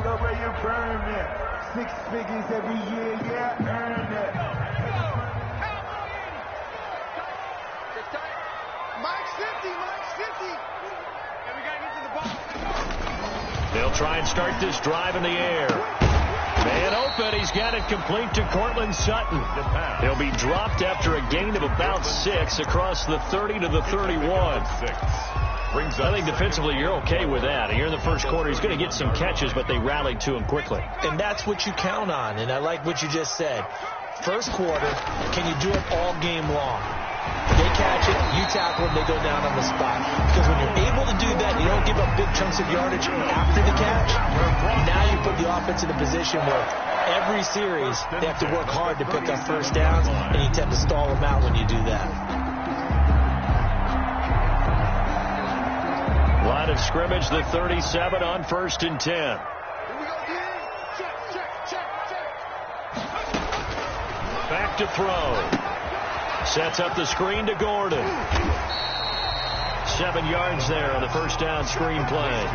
nigga, where you burn it. 6 figures every year, yeah, earn it. Mike's 50, Mike's 50. And we gotta get to the ball. They'll try and start this drive in the air. Man open, he's got it complete to Cortland Sutton. He'll be dropped after a gain of about 6 across the 30 to the 31. I think defensively you're okay with that. Here in the first quarter, he's going to get some catches, but they rallied to him quickly. And that's what you count on, and I like what you just said. First quarter, can you do it all game long? They catch it, you tackle them, they go down on the spot. Because when you're able to do that, you don't give up big chunks of yardage after the catch. Now you put the offense in a position where every series they have to work hard to pick up first downs, and you tend to stall them out when you do that. Line of scrimmage, the 37 on 1st and 10. Back to throw. Sets up the screen to Gordon. 7 yards there on the first down screen play.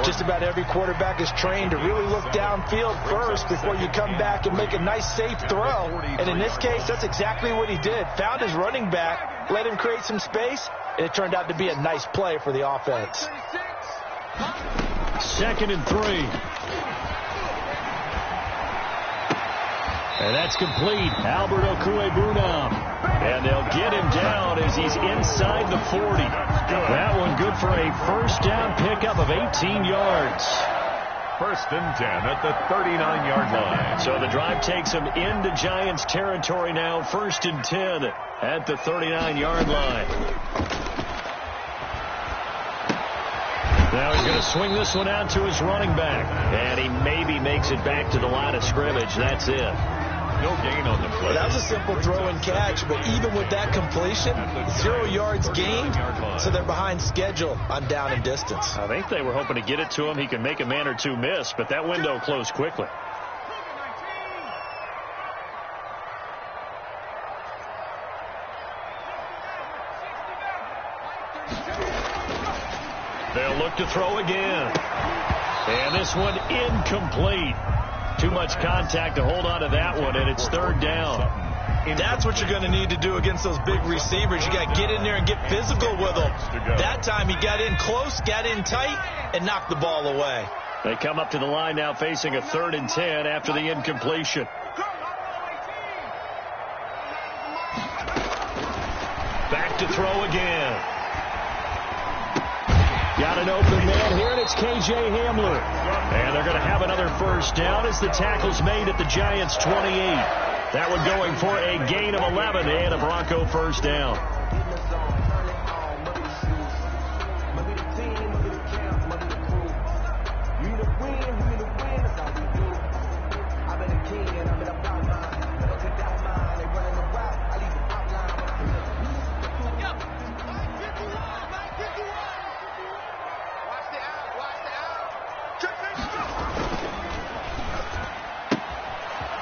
Just about every quarterback is trained to really look downfield first before you come back and make a nice, safe throw. And in this case, that's exactly what he did. Found his running back, let him create some space, and it turned out to be a nice play for the offense. 2nd and 3. And that's complete. Albert Okuebunam. And they'll get him down as he's inside the 40. That one good for a first down pickup of 18 yards. 1st and 10 at the 39-yard line. So the drive takes him into Giants territory now. 1st and 10 at the 39-yard line. Now he's going to swing this one out to his running back. And he maybe makes it back to the line of scrimmage. That's it. No gain on the play. That was a simple throw and catch, but even with that completion, 0 yards gained, so they're behind schedule on down and distance. I think they were hoping to get it to him. He can make a man or two miss, but that window closed quickly. They'll look to throw again. And this one incomplete. Too much contact to hold on to that one, and it's 3rd down. That's what you're going to need to do against those big receivers. You got to get in there and get physical with them. That time he got in close, got in tight, and knocked the ball away. They come up to the line now facing a 3rd and 10 after the incompletion. Back to throw again. Got an open man here, and it's K.J. Hamler. And they're going to have another first down as the tackle's made at the Giants' 28. That one going for a gain of 11 and a Bronco first down.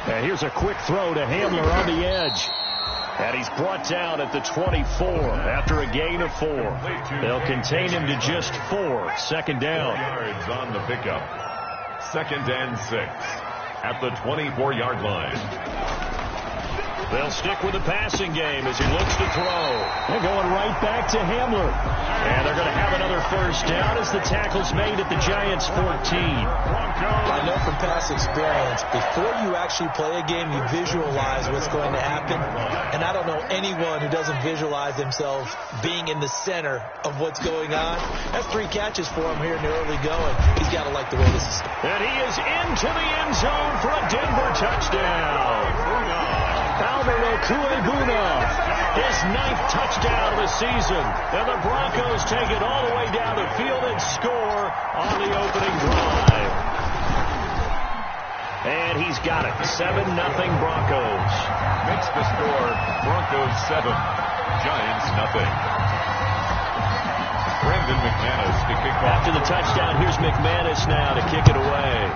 And here's a quick throw to Hamler on the edge. And he's brought down at the 24 after a gain of 4. They'll contain him to just 4. 2nd down. Yards on the pickup. 2nd and 6 at the 24-yard line. They'll stick with the passing game as he looks to throw. They're going right back to Hamler. And they're going to have another first down as the tackle's made at the Giants' 14. I know from past experience, before you actually play a game, you visualize what's going to happen. And I don't know anyone who doesn't visualize themselves being in the center of what's going on. That's 3 catches for him here in the early going. He's got to like the way this is. And he is into the end zone for a Denver touchdown. Albert Okuebunam, his 9th touchdown of the season. And the Broncos take it all the way down the field and score on the opening drive. And he's got it. 7-0 Broncos. Makes the score Broncos 7, Giants nothing. Brandon McManus to kick off. After the touchdown, here's McManus now to kick it away.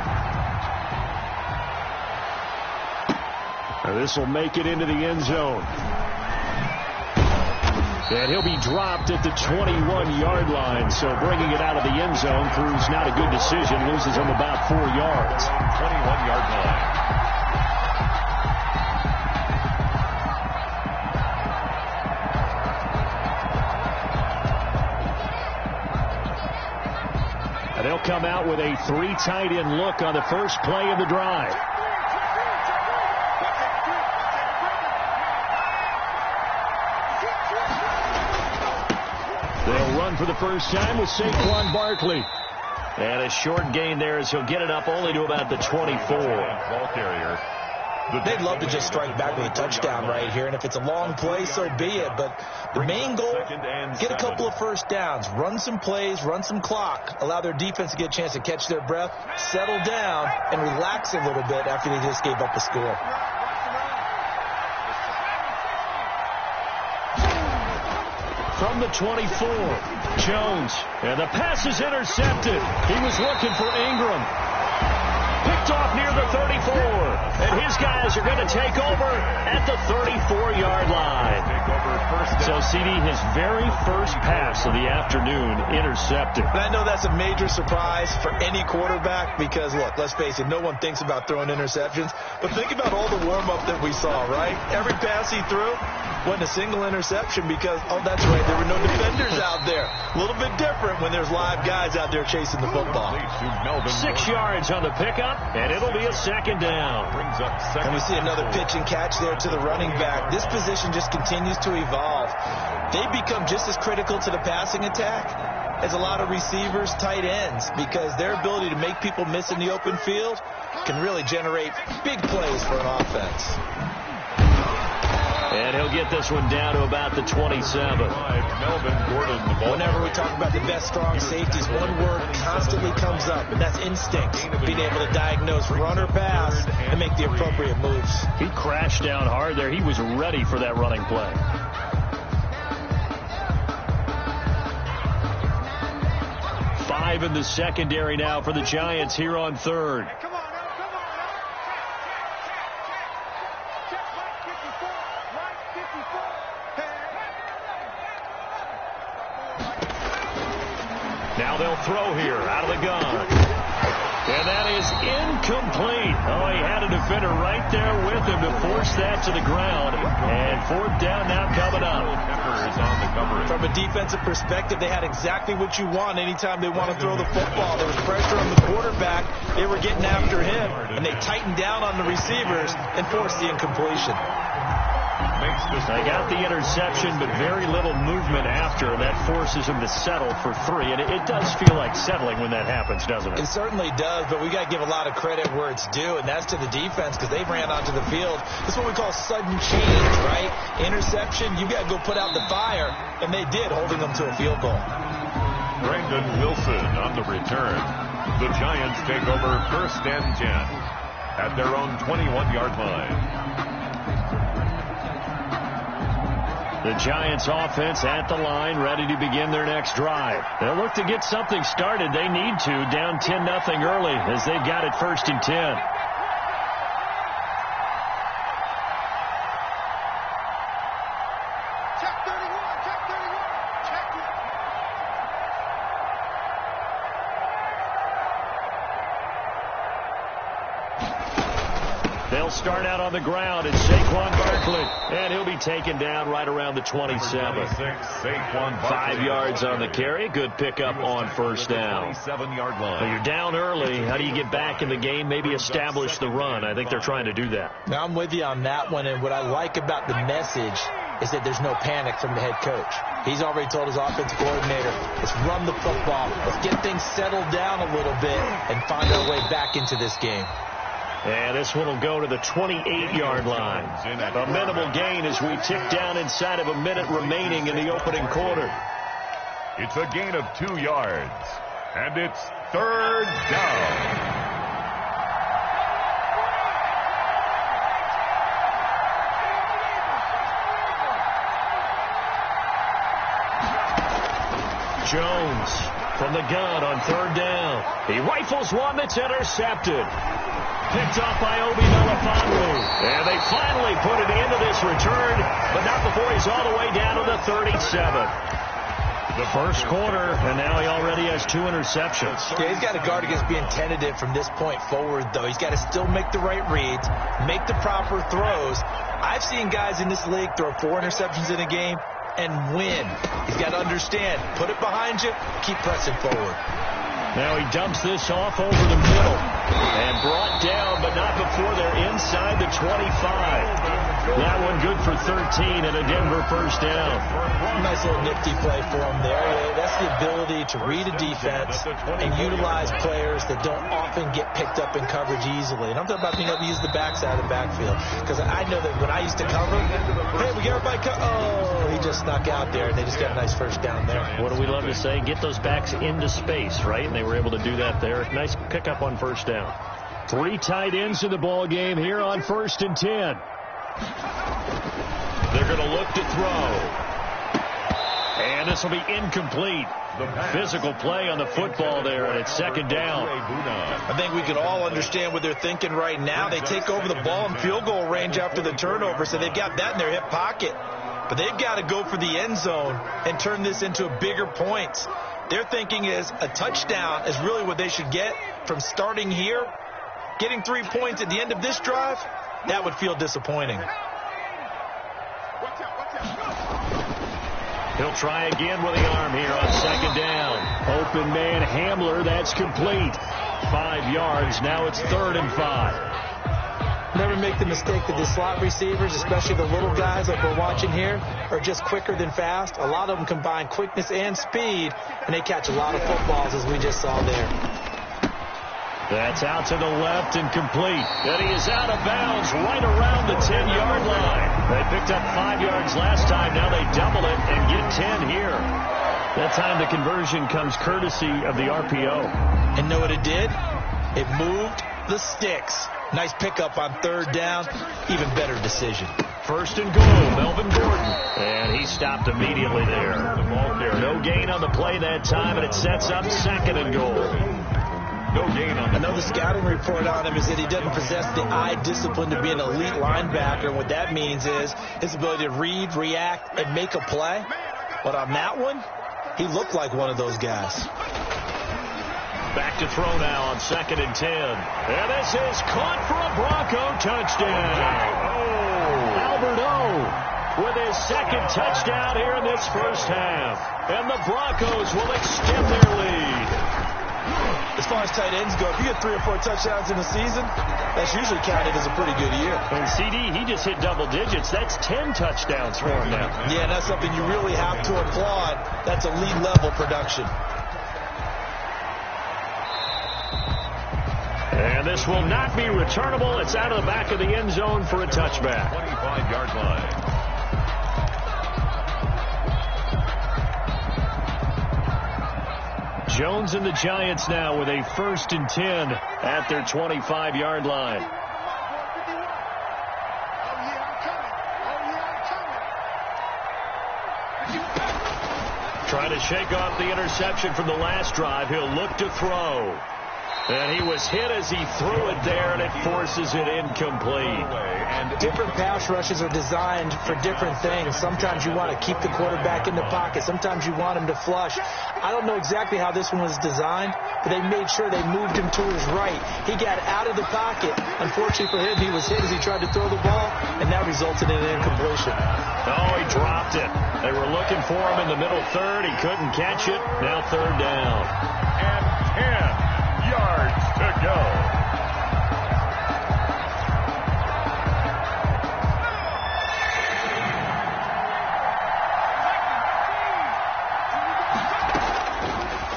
This will make it into the end zone. And he'll be dropped at the 21-yard line. So bringing it out of the end zone proves not a good decision. Loses him about 4 yards. 21-yard line. And they'll come out with a 3 tight end look on the first play of the drive. They'll run for the first time with Saquon Barkley. And a short gain there as he'll get it up only to about the 24. Ball carrier. They'd love to just strike back with a touchdown right here, and if it's a long play, so be it. But the main goal, get a couple of first downs, run some plays, run some clock, allow their defense to get a chance to catch their breath, settle down, and relax a little bit after they just gave up a score. From the 24, Jones, and the pass is intercepted. He was looking for Ingram. Picked off near the 34, and his guys are going to take over at the 34-yard line. So, CD, his very first pass of the afternoon intercepted. And I know that's a major surprise for any quarterback because, look, let's face it, no one thinks about throwing interceptions. But think about all the warm-up that we saw, right? Every pass he threw wasn't a single interception because, oh, that's right, there were no defenders out there. A little bit different when there's live guys out there chasing the football. 6 yards on the pickup, and it'll be a second down. And we see another pitch and catch there to the running back. This position just continues to evolve. They become just as critical to the passing attack as a lot of receivers, tight ends, because their ability to make people miss in the open field can really generate big plays for an offense. And he'll get this one down to about the 27. Whenever we talk about the best strong safeties, one word constantly comes up, and that's instinct. Being able to diagnose run or pass and make the appropriate moves. He crashed down hard there. He was ready for that running play. Five in the secondary now for the Giants here on third. Now they'll throw here out of the gun. And that is incomplete. Oh, he had a defender right there with him to force that to the ground. And fourth down now coming up. From a defensive perspective, they had exactly what you want anytime they want to throw the football. There was pressure on the quarterback. They were getting after him, and they tightened down on the receivers and forced the incompletion. They got the interception, but very little movement after, and that forces him to settle for 3. And it does feel like settling when that happens, doesn't it? It certainly does, but we got to give a lot of credit where it's due, and that's to the defense because they ran onto the field. This is what we call sudden change, right? Interception, you got to go put out the fire, and they did, holding them to a field goal. Brandon Wilson on the return. The Giants take over first and 10 at their own 21-yard line. The Giants offense at the line, ready to begin their next drive. They'll look to get something started. They need to, down 10-0 early as they've got it first and 10. They'll start out on the ground. It's Saquon Barkley, and he'll be taken down right around the 27. 5 yards on the carry. Good pickup on first down. 27-yard line. Well, you're down early. How do you get back in the game? Maybe establish the run. I think they're trying to do that. Now, I'm with you on that one, and what I like about the message is that there's no panic from the head coach. He's already told his offensive coordinator, let's run the football. Let's get things settled down a little bit and find our way back into this game. And this one will go to the 28-yard line. A minimal gain as we tick down inside of a minute remaining in the opening quarter. It's a gain of 2 yards, and it's third down. Jones from the gun on third down. He rifles one that's intercepted. Picked off by Obi Melifonwu. And they finally put an end to this return, but not before he's all the way down to the 37. The first quarter, and now he already has 2 interceptions. Yeah, he's got to guard against being tentative from this point forward, though. He's got to still make the right reads, make the proper throws. I've seen guys in this league throw 4 interceptions in a game and win. He's got to understand, put it behind you, keep pressing forward. Now he dumps this off over the middle and brought down, but not before they're inside the 25. That one good for 13 and a Denver first down. Nice little nifty play for him there. That's the ability to read a defense and utilize players that don't often get picked up in coverage easily. And I'm talking about being able to use the backside of the backfield. Because I know that when I used to cover, hey, we got everybody oh, he just snuck out there, and they just got a nice first down there. What do we love to say? Get those backs into space, right? And they were able to do that there. Nice pickup on first down. 3 tight ends in the ball game here on 1st and 10. They're going to look to throw. And this will be incomplete. Physical play on the football there, and it's 2nd down. I think we can all understand what they're thinking right now. They take over the ball in field goal range after the turnover, so they've got that in their hip pocket. But they've got to go for the end zone and turn this into a bigger points. Their thinking is a touchdown is really what they should get from starting here. Getting 3 points at the end of this drive, that would feel disappointing. He'll try again with the arm here on 2nd down. Open man Hamler, that's complete. 5 yards, now it's 3rd and 5. Never make the mistake that the slot receivers, especially the little guys like we're watching here, are just quicker than fast. A lot of them combine quickness and speed, and they catch a lot of footballs, as we just saw there. That's out to the left and complete. And he is out of bounds right around the 10-yard line. They picked up 5 yards last time. Now they double it and get 10 here. That time the conversion comes courtesy of the RPO. And know what it did? It moved the sticks. Nice pickup on 3rd down. Even better decision. 1st and goal, Melvin Gordon. And he stopped immediately there. No gain on the play that time, and it sets up 2nd and goal. No gain on I know the scouting report on him is that he doesn't possess the eye discipline to be an elite linebacker. What that means is his ability to read, react, and make a play. But on that one, he looked like one of those guys. Back to throw now on 2nd and 10. And this is caught for a Bronco touchdown. Albert O with his 2nd touchdown here in this first half. And the Broncos will extend their lead. As far as tight ends go, if you get 3 or 4 touchdowns in a season, that's usually counted as a pretty good year. And CD, he just hit double digits. That's 10 touchdowns for him now. Yeah, and that's something you really have to applaud. That's elite level production. And this will not be returnable. It's out of the back of the end zone for a touchback. 25-yard line. Jones and the Giants now with a 1st and 10 at their 25-yard line. Trying to shake off the interception from the last drive. He'll look to throw. And he was hit as he threw it there, and it forces it incomplete. Different pass rushes are designed for different things. Sometimes you want to keep the quarterback in the pocket. Sometimes you want him to flush. I don't know exactly how this one was designed, but they made sure they moved him to his right. He got out of the pocket. Unfortunately for him, he was hit as he tried to throw the ball, and that resulted in an incompletion. Oh, he dropped it. They were looking for him in the middle 3rd. He couldn't catch it. Now 3rd down. And 10 yards to go.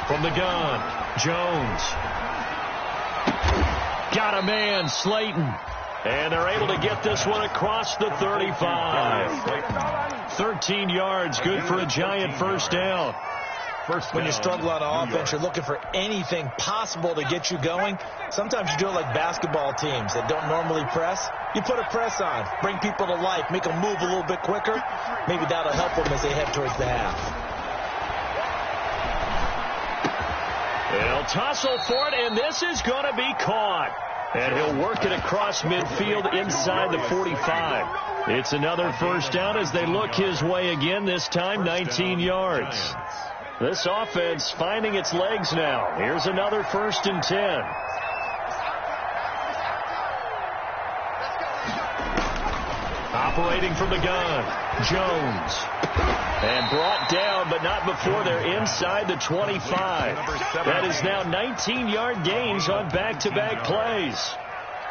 From the gun, Jones. Got a man, Slayton. And they're able to get this one across the 35. 13 yards, good for a Giant first down. When you struggle on offense, you're looking for anything possible to get you going. Sometimes you do it like basketball teams that don't normally press. You put a press on, bring people to life, make them move a little bit quicker. Maybe that'll help them as they head towards the half. They'll tussle for it, and this is going to be caught. And he'll work it across midfield inside the 45. It's another first down as they look his way again, this time 19 yards. This offense finding its legs now. Here's another 1st and 10. Operating from the gun, Jones. And brought down, but not before they're inside the 25. That is now 19-yard gains on back-to-back plays.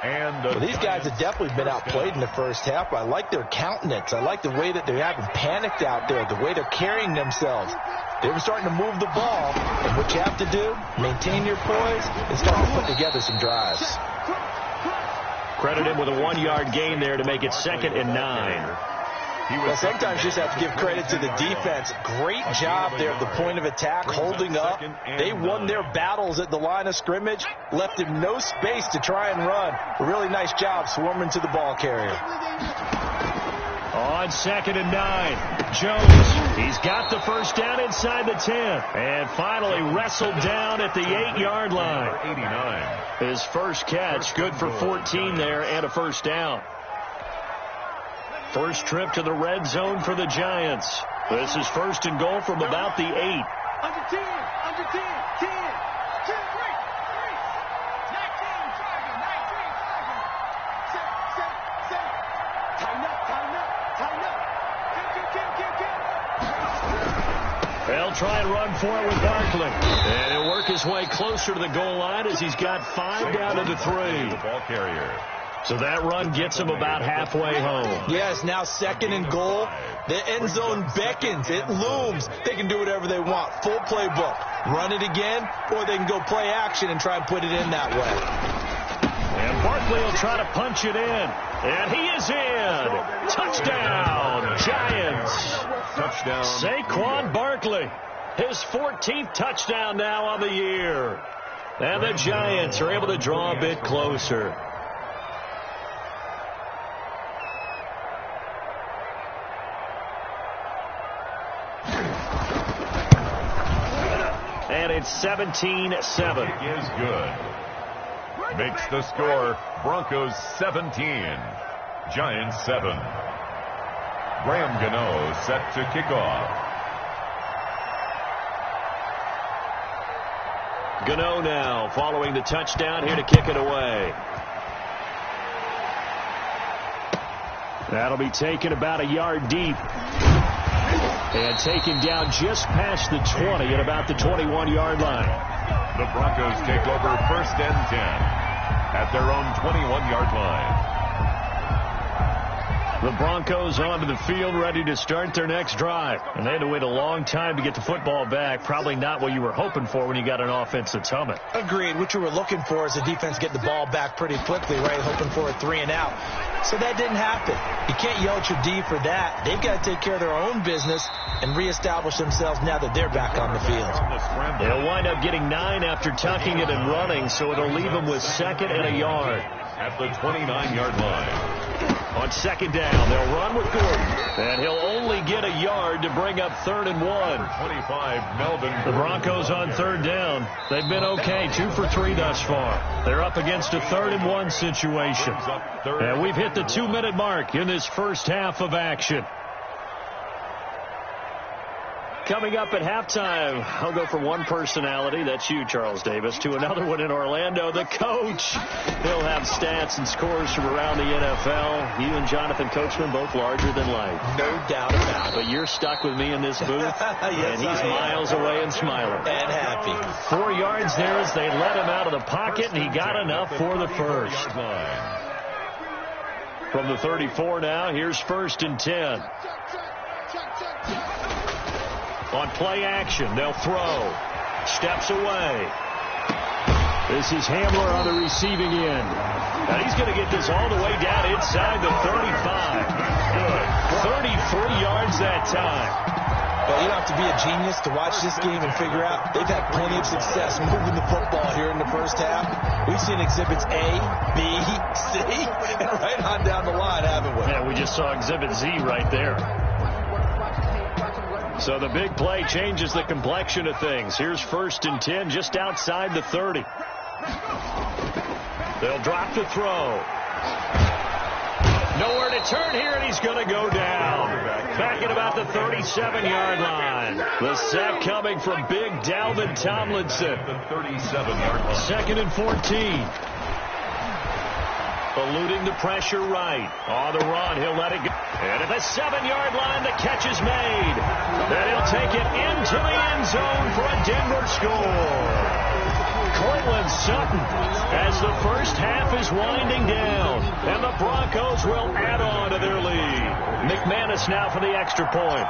Well, these guys have definitely been outplayed in the first half. I like their countenance. I like the way that they're having panicked out there, the way they're carrying themselves. They were starting to move the ball, and what you have to do, maintain your poise and start to put together some drives. Credit him with a 1-yard gain there to make it 2nd and 9. Well, sometimes you just have to give credit to the defense. Great job there at the point of attack, holding up. They won their battles at the line of scrimmage, left him no space to try and run. A really nice job swarming to the ball carrier. On 2nd and 9, Jones. He's got the first down inside the 10. And finally wrestled down at the 8-yard line. 89. His first catch, good for 14 there and a first down. First trip to the red zone for the Giants. This is 1st and goal from about the 8. Under 10, under 10, 10, 2, 3, 3. 19, driving, 19, driving. Set. Tighten up. Get. They'll try and run for it with Barkley. And he'll work his way closer to the goal line as he's got 5 down to the 3. The ball carrier. So that run gets him about halfway home. Yes, now 2nd and goal. The end zone beckons. It looms. They can do whatever they want. Full playbook. Run it again, or they can go play action and try and put it in that way. And Barkley will try to punch it in. And he is in. Touchdown, Giants. Touchdown. Saquon Barkley. His 14th touchdown now on the year. And the Giants are able to draw a bit closer. And it's 17-7. Is good. Makes the score Broncos 17, Giants 7. Graham Gano set to kick off. Gano now following the touchdown here to kick it away. That'll be taken about a yard deep. And taken down just past the 20 at about the 21-yard line. The Broncos take over 1st and 10 at their own 21-yard line. The Broncos onto the field ready to start their next drive. And they had to wait a long time to get the football back. Probably not what you were hoping for when you got an offense that's humming. Agreed. What you were looking for is the defense get the ball back pretty quickly, right? Hoping for a 3 and out. So that didn't happen. You can't yell at your D for that. They've got to take care of their own business and reestablish themselves now that they're back on the field. They'll wind up getting 9 after tucking it and running, so it'll leave them with 2nd and a yard. At the 29-yard line. On 2nd down, they'll run with Gordon. And he'll only get a yard to bring up 3rd and 1. 25, Melvin. The Broncos on 3rd down. They've been okay, 2 for 3 thus far. They're up against a 3rd and 1 situation. And we've hit the 2-minute mark in this first half of action. Coming up at halftime, I'll go from one personality, that's you, Charles Davis, to another one in Orlando, the coach. He'll have stats and scores from around the NFL. You and Jonathan Coachman both larger than life. No doubt about it. But you're stuck with me in this booth, yes, and he's miles away and smiling. And happy. 4 yards there as they let him out of the pocket, and he got enough for the first. From the 34 now, here's 1st and 10. On play action, they'll throw. Steps away. This is Hamler on the receiving end. And he's going to get this all the way down inside the 35. Good. 33 yards that time. Well, you don't have to be a genius to watch this game and figure out they've had plenty of success moving the football here in the first half. We've seen exhibits A, B, C, and right on down the line, haven't we? Yeah, we just saw exhibit Z right there. So the big play changes the complexion of things. Here's 1st and 10 just outside the 30. They'll drop to throw. Nowhere to turn here, and he's going to go down. Back at about the 37-yard line. The sack coming from big Dalvin Tomlinson. The 37-yard line. 2nd and 14. Eluding the pressure right. On the run, he'll let it go. And at the 7-yard line, the catch is made. Then he'll take it into the end zone for a Denver score. Cortland Sutton, as the first half is winding down, and the Broncos will add on to their lead. McManus now for the extra point.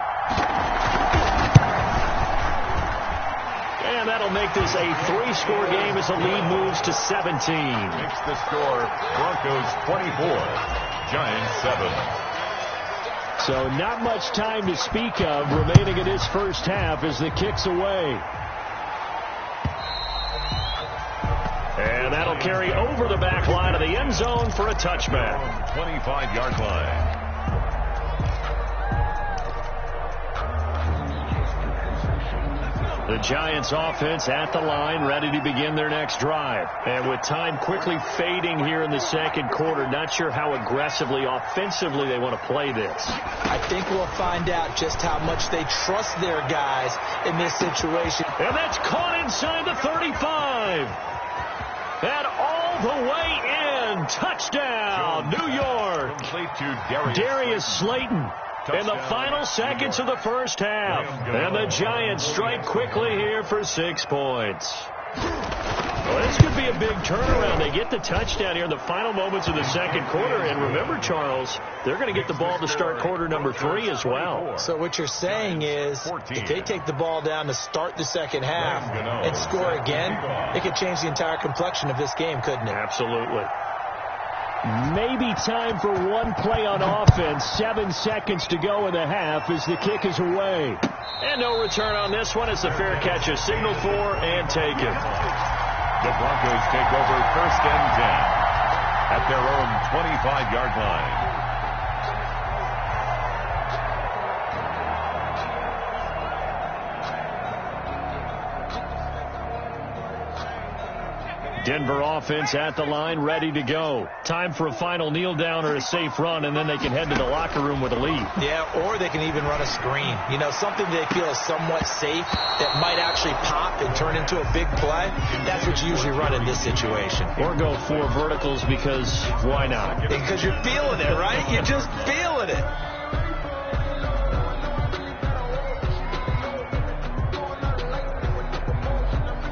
And that'll make this a 3-score game as the lead moves to 17. Makes the score Broncos 24, Giants 7. So not much time to speak of remaining in this first half as the kick's away. And that'll carry over the back line of the end zone for a touchback. 25-yard line. The Giants offense at the line, ready to begin their next drive. And with time quickly fading here in the second quarter, not sure how aggressively, offensively they want to play this. I think we'll find out just how much they trust their guys in this situation. And that's caught inside the 35. And all the way in. Touchdown, New York. Complete to Darius Slayton. In the final seconds of the first half. And the Giants strike quickly here for 6 points. Well, this could be a big turnaround. They get the touchdown here in the final moments of the second quarter. And remember, Charles, they're going to get the ball to start quarter number 3 as well. So what you're saying is if they take the ball down to start the second half and score again, it could change the entire complexion of this game, couldn't it? Absolutely. Maybe time for one play on offense. 7 seconds to go in the half as the kick is away. And no return on this one as the fair catch is signaled for and taken. The Broncos take over 1st and 10 at their own 25-yard line. Denver offense at the line, ready to go. Time for a final kneel down or a safe run, and then they can head to the locker room with a lead. Yeah, or they can even run a screen. You know, something they feel is somewhat safe that might actually pop and turn into a big play. That's what you usually run in this situation. Or go 4 verticals because why not? Because you're feeling it, right? You're just feeling it.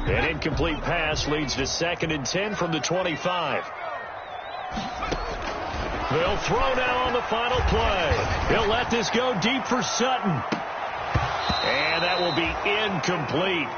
An incomplete pass leads to 2nd and 10 from the 25. They'll throw now on the final play. He'll let this go deep for Sutton. And that will be incomplete.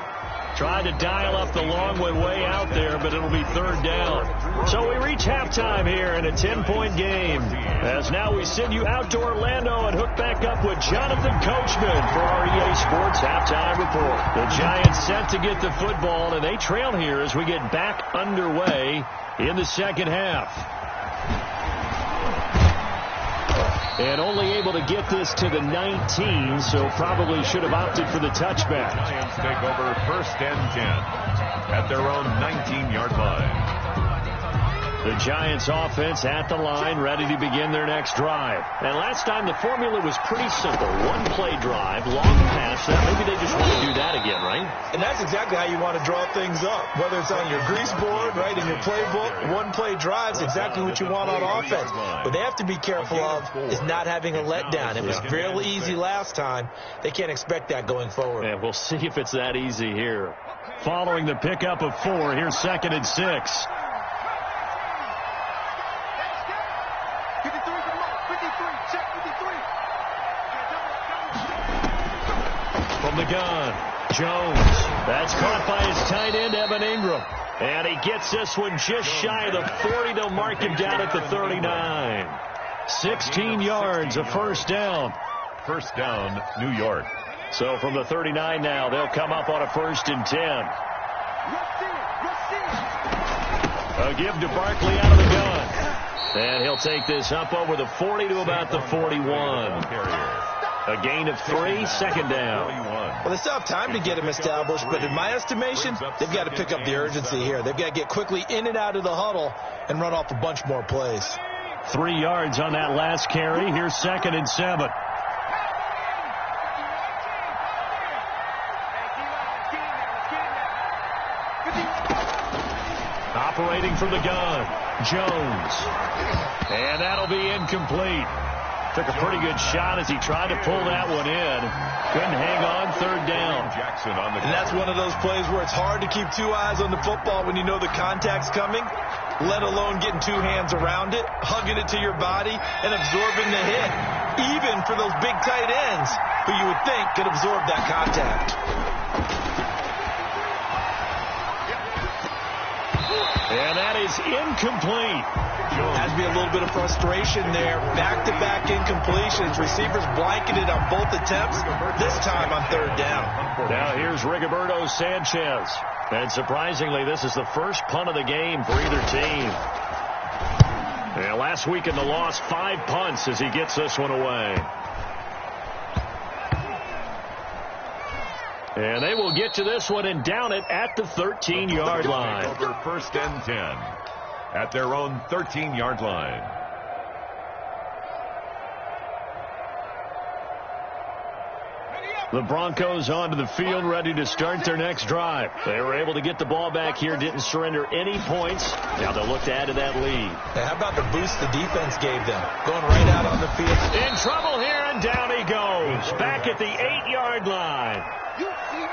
Tried to dial up the long way out there, but it'll be 3rd down. So we reach halftime here in a 10-point game. As now we send you out to Orlando and hook back up with Jonathan Coachman for our EA Sports Halftime Report. The Giants set to get the football, and they trail here as we get back underway in the second half. And only able to get this to the 19, so probably should have opted for the touchback. Giants take over 1st and 10 at their own 19-yard line. The Giants offense at the line, ready to begin their next drive. And last time the formula was pretty simple. 1-play drive, long pass. Maybe they just want to do that again, right? And that's exactly how you want to draw things up. Whether it's on your grease board, right, in your playbook, 1-play drives, exactly what you want on offense. What they have to be careful of is not having a letdown. It was real easy last time. They can't expect that going forward. And we'll see if it's that easy here. Following the pickup of 4, here's 2nd and 6. From the gun, Jones. That's caught by his tight end, Evan Ingram. And he gets this one just shy of the 40. They'll mark him down at the 39. 16 yards, a 1st down. 1st down, New York. So from the 39 now, they'll come up on a 1st and 10. A give to Barkley out of the gun. And he'll take this up over the 40 to about the 41. A gain of 3, second down. Well, they still have time to get him established, but in my estimation, they've got to pick up the urgency here. They've got to get quickly in and out of the huddle and run off a bunch more plays. 3 yards on that last carry. Here's 2nd and 7. Operating from the gun, Jones. And that'll be incomplete. Took a pretty good shot as he tried to pull that one in. Couldn't hang on, 3rd down. Jackson on the and that's one of those plays where it's hard to keep 2 eyes on the football when you know the contact's coming, let alone getting 2 hands around it, hugging it to your body, and absorbing the hit. Even for those big tight ends who you would think could absorb that contact. And that is incomplete. Has to be a little bit of frustration there. Back-to-back incompletions. Receivers blanketed on both attempts, this time on 3rd down. Now here's Rigoberto Sanchez. And surprisingly, this is the first punt of the game for either team. And last week in the loss, 5 punts as he gets this one away. And they will get to this one and down it at the 13-yard line. Over 1st and 10 at their own 13-yard line. The Broncos onto the field, ready to start their next drive. They were able to get the ball back here, didn't surrender any points. Now they'll look to add to that lead. And how about the boost the defense gave them? Going right out on the field. In trouble here, and down he goes. Back at the 8-yard line.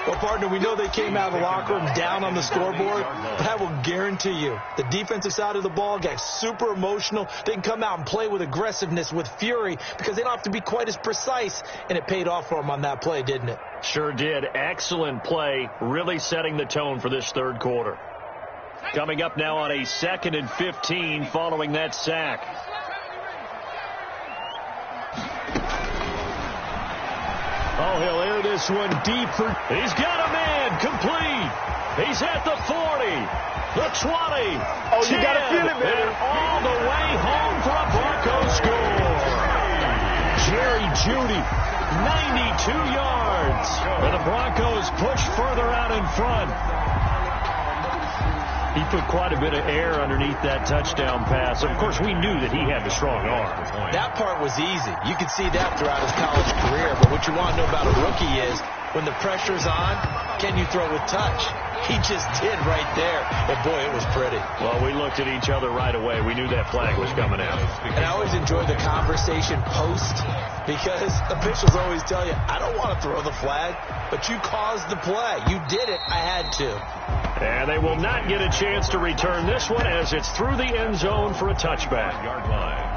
Well, partner, we know they came out of the locker room down on the scoreboard, but I will guarantee you the defensive side of the ball got super emotional. They can come out and play with aggressiveness, with fury, because they don't have to be quite as precise, and it paid off for them on that play, didn't it? Sure did. Excellent play, really setting the tone for this 3rd quarter. Coming up now on a 2nd and 15 following that sack. Oh, he'll air this one deep for... He's got a man, complete. He's at the 40, the 20, Oh, 10, you got to feel it, man. And all the way home for a Broncos score. Jerry Jeudy, 92 yards. And the Broncos push further out in front. He put quite a bit of air underneath that touchdown pass. Of course, we knew that he had the strong arm. That part was easy. You could see that throughout his college career. But what you want to know about a rookie is when the pressure's on, can you throw with touch? He just did right there. And, boy, it was pretty. Well, we looked at each other right away. We knew that flag was coming out. And I always enjoy the conversation post because officials always tell you, I don't want to throw the flag, but you caused the play. You did it. I had to. And they will not get a chance to return this one as it's through the end zone for a touchback. Yard line.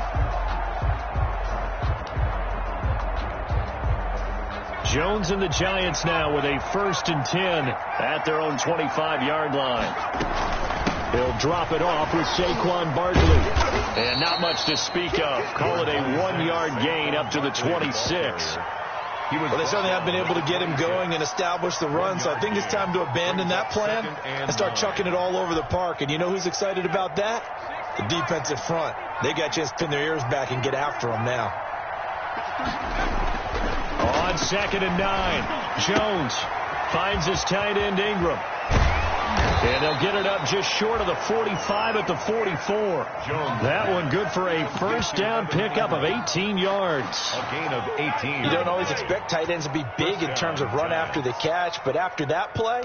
Jones and the Giants now with a 1st and 10 at their own 25-yard line. He'll drop it off with Saquon Barkley. And not much to speak of. Call it a 1-yard gain up to the 26. Well, they certainly have been able to get him going and establish the run, so I think it's time to abandon that plan and start chucking it all over the park. And you know who's excited about that? The defensive front. They got a chance to pin their ears back and get after him now. On 2nd and 9, Jones finds his tight end Ingram. And they'll get it up just short of the 45 at the 44. That one good for a 1st down pickup of 18 yards. A gain of 18. You don't always expect tight ends to be big in terms of run after the catch, but after that play,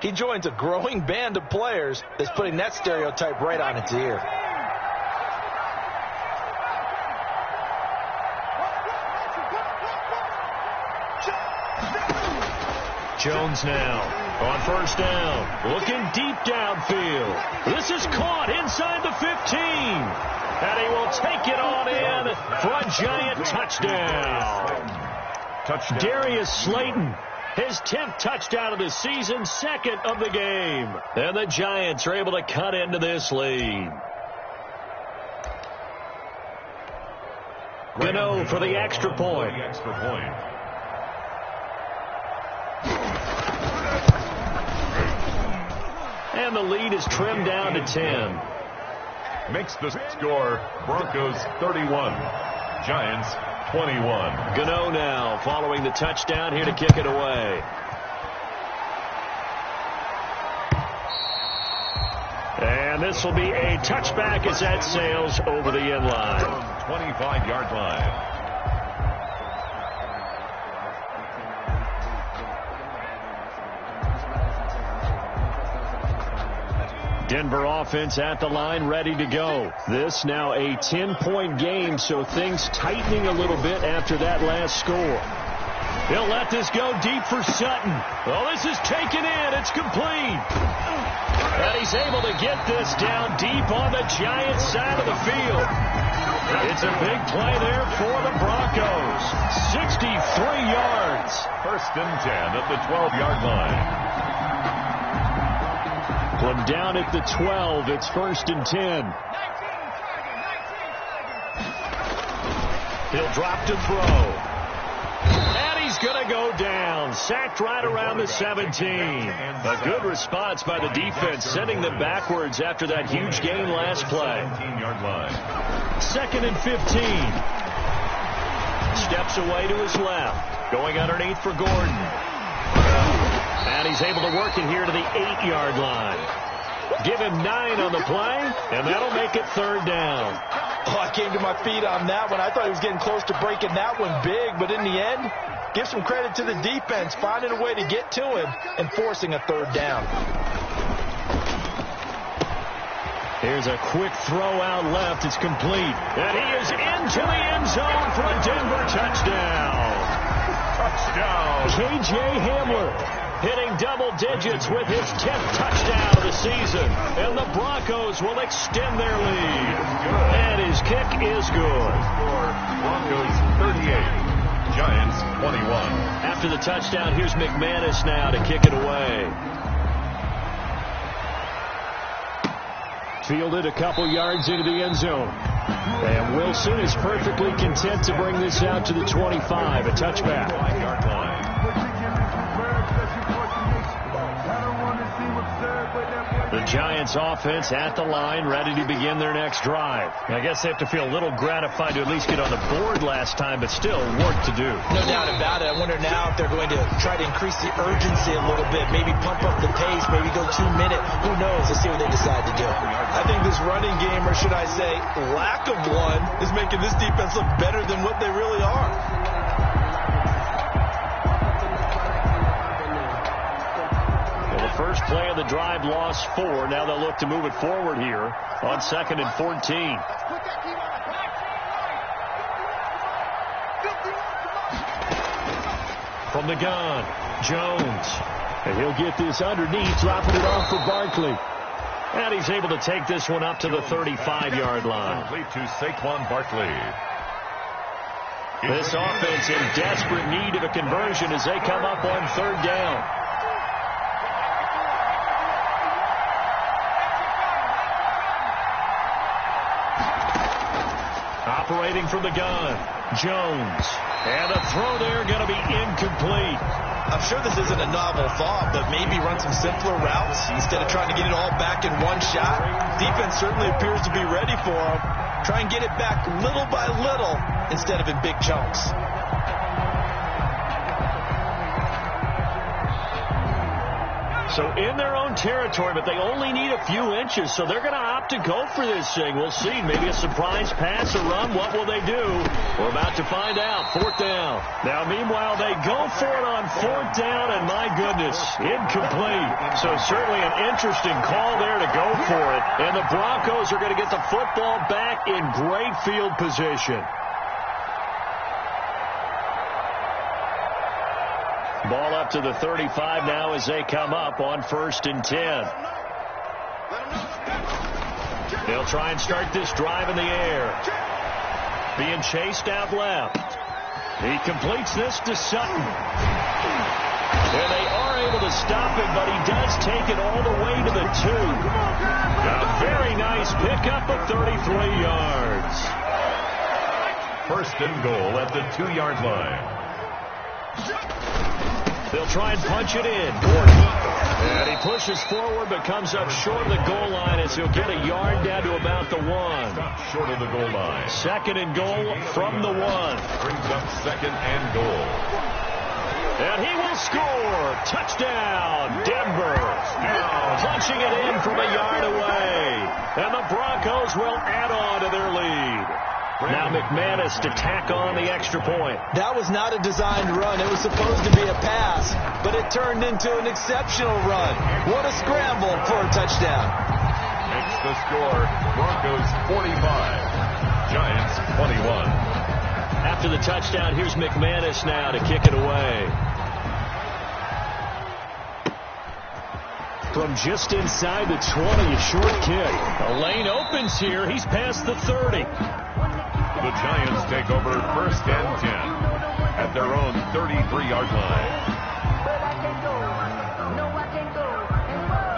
he joins a growing band of players that's putting that stereotype right on its ear. Jones now on 1st down, looking deep downfield. This is caught inside the 15. And he will take it on in for a Giant touchdown. Darius Slayton, his 10th touchdown of the season, 2nd of the game. And the Giants are able to cut into this lead. Gano for the extra point. And the lead is trimmed down to 10. Makes the score Broncos 31, Giants 21. Gano now following the touchdown here to kick it away. And this will be a touchback as that sails over the end line. 25-yard line. Denver offense at the line, ready to go. This now a 10-point game, so things tightening a little bit after that last score. He'll let this go deep for Sutton. Oh, this is taken in. It's complete. And he's able to get this down deep on the Giants side of the field. It's a big play there for the Broncos. 63 yards. First and 10 at the 12-yard line. From down at the 12, it's first and 10. He'll drop to throw. And he's going to go down. Sacked right around the 17. A good response by the defense, sending them backwards after that huge gain last play. 17-yard line. Second and 15. Steps away to his left. Going underneath for Gordon. And he's able to work it here to the 8-yard line. Give him 9 on the play, and that'll make it third down. Oh, I came to my feet on that one. I thought he was getting close to breaking that one big, but in the end, give some credit to the defense, finding a way to get to him and forcing a third down. Here's a quick throw out left. It's complete. And he is into the end zone for a Denver touchdown. Touchdown. K.J. Hamler hitting double digits with his 10th touchdown of the season. And the Broncos will extend their lead. And his kick is good. Broncos 38. Giants 21. After the touchdown, here's McManus now to kick it away. Fielded a couple yards into the end zone. And Wilson is perfectly content to bring this out to the 25. A touchback. 5-yard line. The Giants offense at the line, ready to begin their next drive. I guess they have to feel a little gratified to at least get on the board last time, but still work to do. No doubt about it. I wonder now if they're going to try to increase the urgency a little bit, maybe pump up the pace, maybe go 2 minute. Who knows? Let's see what they decide to do. I think this running game, or should I say lack of one, is making this defense look better than what they really are. First play of the drive, lost 4. Now they'll look to move it forward here on 2nd and 14. From the gun, Jones. And he'll get this underneath, dropping it off for Barkley. And he's able to take this one up to the 35-yard line. Complete to Saquon Barkley. This offense in desperate need of a conversion as they come up on third down. Operating from the gun, Jones. And a throw there going to be incomplete. I'm sure this isn't a novel thought, but maybe run some simpler routes instead of trying to get it all back in one shot. Defense certainly appears to be ready for him. Try and get it back little by little instead of in big chunks. So in their own territory, but they only need a few inches, so they're going to opt to go for this thing. We'll see. Maybe a surprise pass or run. What will they do? We're about to find out. Fourth down. Now, meanwhile, they go for it on fourth down, and my goodness, incomplete. So certainly an interesting call there to go for it. And the Broncos are going to get the football back in great field position. Ball up to the 35 now as they come up on 1st and 10. They'll try and start this drive in the air. Being chased out left. He completes this to Sutton. And they are able to stop him, but he does take it all the way to the 2. A very nice pickup of 33 yards. First and goal at the 2-yard line. They'll try and punch it in. Gordon. And he pushes forward but comes up short of the goal line as he'll get a yard down to about the 1. Short of the goal line. 2nd and goal from the 1. Brings up 2nd and goal. And he will score. Touchdown, Denver. Punching it in from a yard away. And the Broncos will add on to their lead. Now McManus to tack on the extra point. That was not a designed run. It was supposed to be a pass, but it turned into an exceptional run. What a scramble for a touchdown. Makes the score Broncos 45, Giants 21. After the touchdown, here's McManus now to kick it away. From just inside the 20, a short kick. A lane opens here. He's past the 30. The Giants take over 1st and 10 at their own 33-yard line.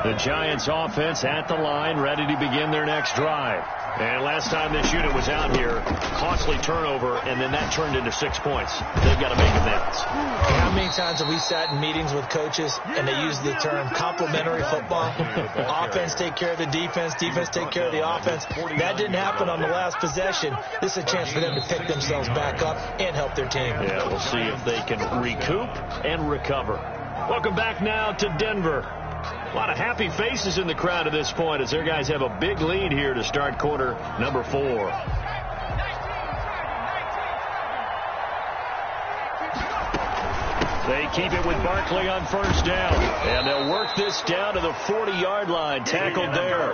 The Giants offense at the line, ready to begin their next drive. And last time this unit was out here, costly turnover, and then that turned into 6 points. They've got to make amends. How many times have we sat in meetings with coaches and they use the term complementary football? Offense take care of the defense, defense take care of the offense. That didn't happen on the last possession. This is a chance for them to pick themselves back up and help their team. Yeah, we'll see if they can recoup and recover. Welcome back now to Denver. A lot of happy faces in the crowd at this point as their guys have a big lead here to start quarter number 4. They keep it with Barkley on 1st down. And they'll work this down to the 40-yard line. Tackled there.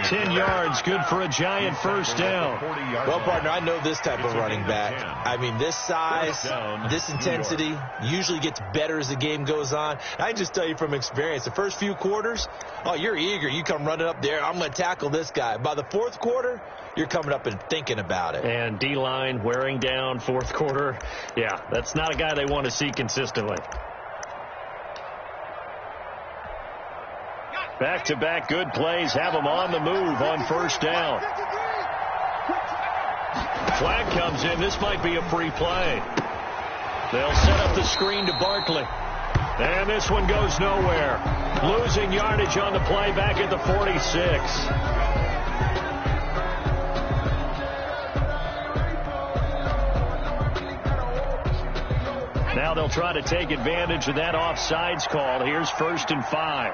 10 yards, good for a Giant 1st down. Well, partner, I know this type of running back. I mean, this size, this intensity usually gets better as the game goes on. I can just tell you from experience, the first few quarters, oh, you're eager. You come running up there, I'm going to tackle this guy. By the 4th quarter, you're coming up and thinking about it. And D-line wearing down 4th quarter. Yeah, that's not a guy they want to see consistently. Back-to-back good plays have them on the move on 1st down. Flag comes in. This might be a free play. They'll set up the screen to Barkley. And this one goes nowhere. Losing yardage on the play back at the 46. Now they'll try to take advantage of that offsides call. Here's 1st and 5.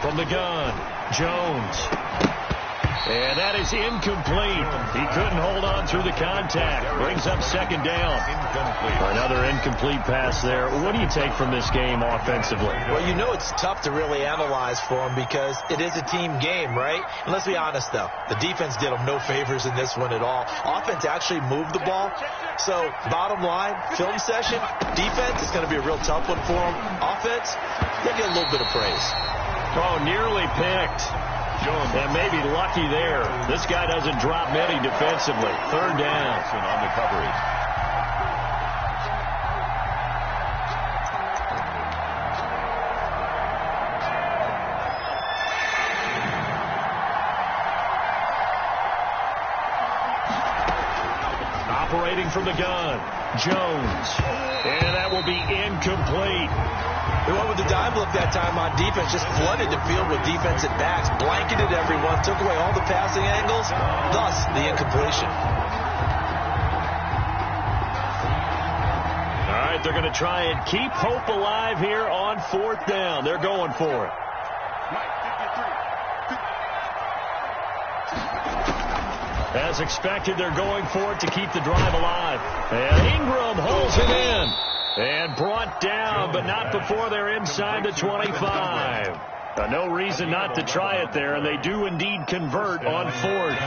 From the gun, Jones. And that is incomplete. He couldn't hold on through the contact. Brings up 2nd down. Another incomplete pass there. What do you take from this game offensively? Well, you know it's tough to really analyze for them because it is a team game, right? And let's be honest, though. The defense did them no favors in this one at all. Offense actually moved the ball. So, bottom line, film session, defense is going to be a real tough one for them. Offense, they'll get a little bit of praise. Oh, nearly picked. And maybe lucky there. This guy doesn't drop many defensively. 3rd down. On the coverage. Operating from the gun, Jones. And that will be incomplete. They went with the dime look that time on defense, just flooded the field with defensive backs, blanketed everyone, took away all the passing angles, thus the incompletion. All right, they're going to try and keep hope alive here on 4th down. They're going for it. As expected, they're going for it to keep the drive alive. And Ingram holds it in. And brought down, but not before they're inside the 25. No reason not to try it there, and they do indeed convert on 4th.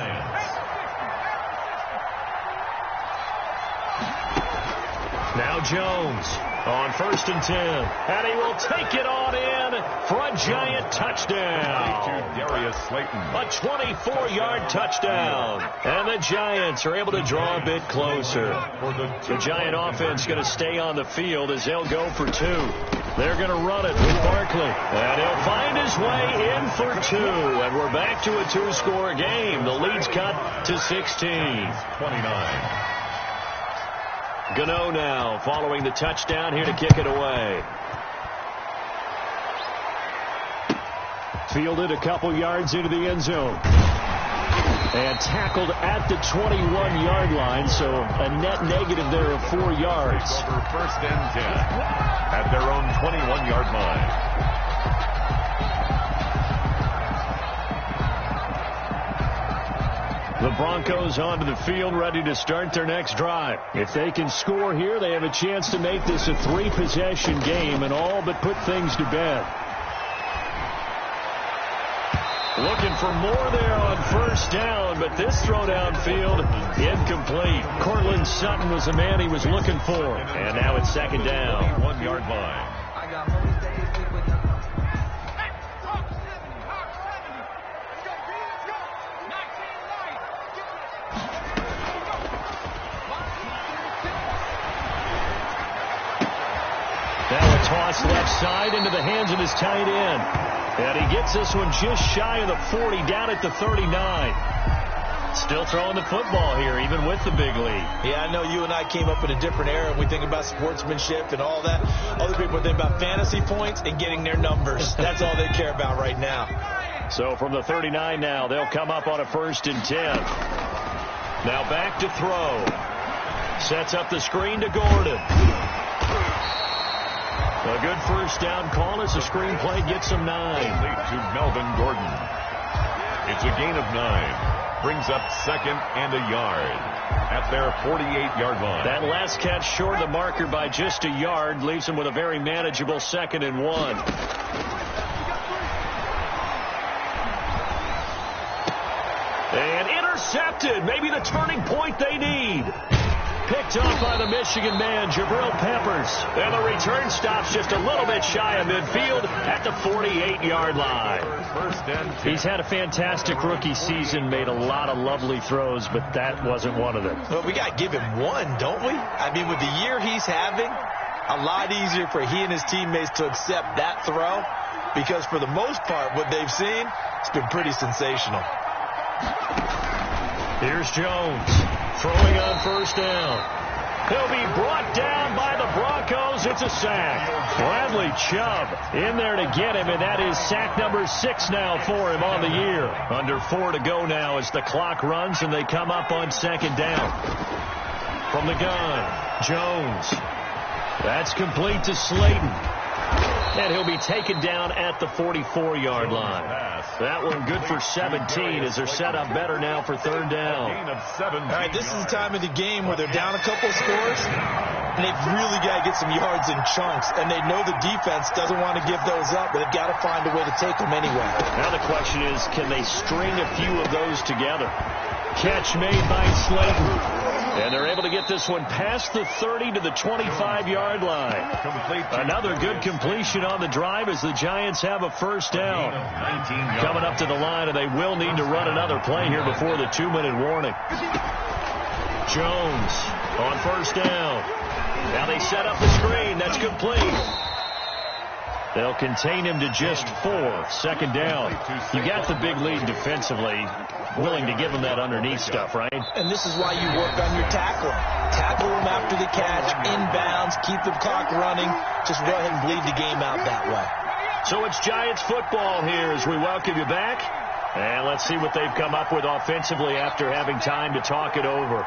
Now Jones on 1st and 10. And he will take it on in for a Giant touchdown. Darius Slayton. A 24-yard touchdown. And the Giants are able to draw a bit closer. The Giant offense going to stay on the field as they'll go for 2. They're going to run it with Barkley. And he'll find his way in for 2. And we're back to a 2-score game. The lead's cut to 16. 29. Gano now following the touchdown here to kick it away. Fielded a couple yards into the end zone. And tackled at the 21-yard line, so a net negative there of 4 yards. Over first and 10 at their own 21-yard line. The Broncos onto the field, ready to start their next drive. If they can score here, they have a chance to make this a 3-possession game and all but put things to bed. Looking for more there on first down, but this throw downfield, incomplete. Cortland Sutton was the man he was looking for. And now it's second down. 1-yard line. Now a toss left side into the hands of his tight end. And he gets this one just shy of the 40, down at the 39. Still throwing the football here, even with the big lead. Yeah, I know you and I came up in a different era, and we think about sportsmanship and all that. Other people think about fantasy points and getting their numbers. That's all they care about right now. So from the 39 now, they'll come up on a 1st and 10. Now back to throw. Sets up the screen to Gordon. A good first down call as the screenplay gets him 9. Late to Melvin Gordon. It's a gain of 9. Brings up second and a yard at their 48-yard line. That last catch short of the marker by just a yard leaves him with a very manageable 2nd and 1. And intercepted. Maybe the turning point they need. Picked off by the Michigan man, Jabril Peppers. And the return stops just a little bit shy of midfield at the 48-yard line. First and 10. He's had a fantastic rookie season, made a lot of lovely throws, but that wasn't one of them. Well, we got to give him one, don't we? I mean, with the year he's having, a lot easier for he and his teammates to accept that throw, because for the most part, what they've seen, it's been pretty sensational. Here's Jones. Throwing on first down. He'll be brought down by the Broncos. It's a sack. Bradley Chubb in there to get him, and that is sack number 6 now for him on the year. Under 4 to go now as the clock runs, and they come up on 2nd down. From the gun, Jones. That's complete to Slayton. And he'll be taken down at the 44-yard line. That one good for 17 as they're set up better now for 3rd down. All right, this is the time of the game where they're down a couple of scores, and they've really got to get some yards in chunks, and they know the defense doesn't want to give those up, but they've got to find a way to take them anyway. Now the question is, can they string a few of those together? Catch made by Slayton. And they're able to get this one past the 30 to the 25-yard line. Another good completion on the drive as the Giants have a first down. Coming up to the line, and they will need to run another play here before the 2-minute warning. Jones on first down. Now they set up the screen. That's complete. They'll contain him to just 4. 2nd down. You got the big lead defensively. Willing to give him that underneath stuff, right? And this is why you work on your tackling. Tackle him after the catch, inbounds, keep the clock running. Just go ahead and bleed the game out that way. So it's Giants football here as we welcome you back. And let's see what they've come up with offensively after having time to talk it over.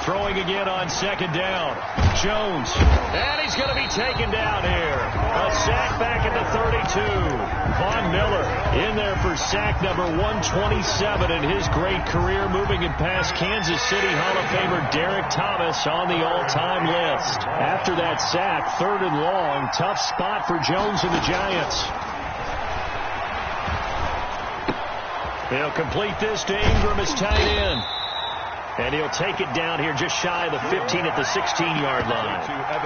Throwing again on 2nd down. Jones. And he's going to be taken down here. A sack back at the 32. Von Miller in there for sack number 127 in his great career, moving it past Kansas City Hall of Famer Derek Thomas on the all-time list. After that sack, 3rd and long, tough spot for Jones and the Giants. They'll complete this to Ingram as tight end. And he'll take it down here just shy of the 15 at the 16-yard line.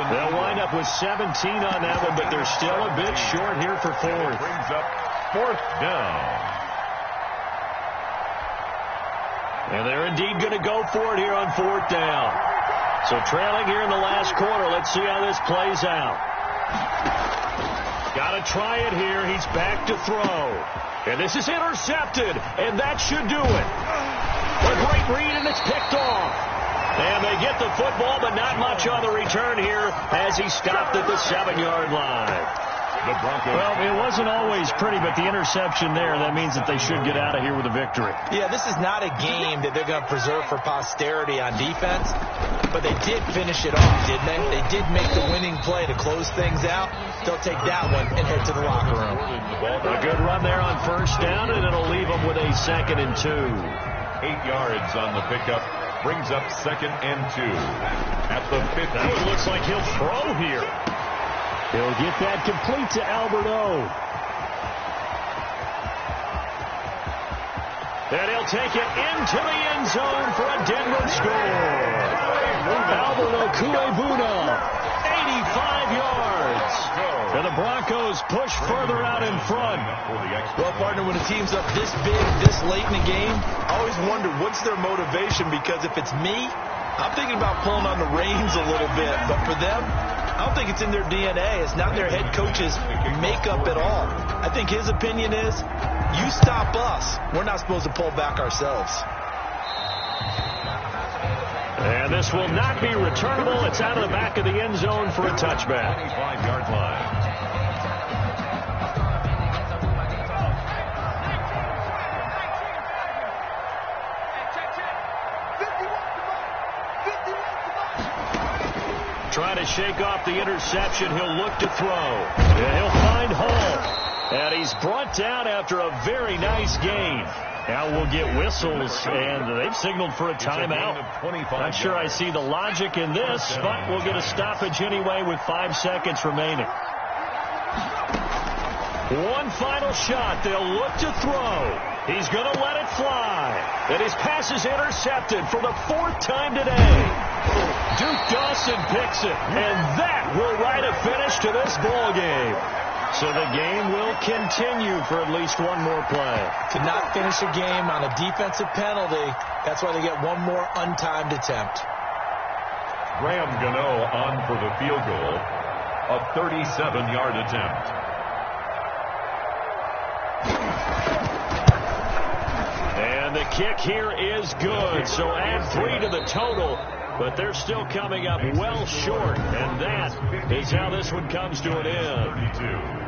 They'll wind up with 17 on that one, but they're still a bit short here for 4th. Brings up 4th down. And they're indeed going to go for it here on 4th down. So trailing here in the last quarter. Let's see how this plays out. Got to try it here. He's back to throw. And this is intercepted, and that should do it. A great read, and it's picked off. And they get the football, but not much on the return here as he stopped at the 7-yard line. The Broncos. Well, it wasn't always pretty, but the interception there, that means that they should get out of here with a victory. Yeah, this is not a game that they're going to preserve for posterity on defense, but they did finish it off, didn't they? They did make the winning play to close things out. They'll take that one and head to the locker room. A good run there on first down, and it'll leave them with a 2nd and 2. 8 yards on the pickup. Brings up 2nd and 2 at the 50. Now it looks like he'll throw here. He'll get that complete to Alberto. And he'll take it into the end zone for a Denver score. Alberto Cuebuna, 85 yards. And the Broncos push further out in front. Well, partner, when a team's up this big, this late in the game, I always wonder what's their motivation, because if it's me, I'm thinking about pulling on the reins a little bit. But for them, I don't think it's in their DNA. It's not their head coach's makeup at all. I think his opinion is, you stop us, we're not supposed to pull back ourselves. And this will not be returnable. It's out of the back of the end zone for a touchback. 25-yard line. Trying to shake off the interception. He'll look to throw. And he'll find Hall. And he's brought down after a very nice gain. Now we'll get whistles, and they've signaled for a timeout. Not sure I see the logic in this, but we'll get a stoppage anyway with 5 seconds remaining. One final shot. They'll look to throw. He's going to let it fly. And his pass is intercepted for the 4th time today. Duke Dawson picks it, and that will write a finish to this ball game. So the game will continue for at least one more play. To not finish a game on a defensive penalty, that's why they get one more untimed attempt. Graham Gano on for the field goal. A 37-yard attempt. And the kick here is good. So add 3 to the total. But they're still coming up well short. And that is how this one comes to an end. 32.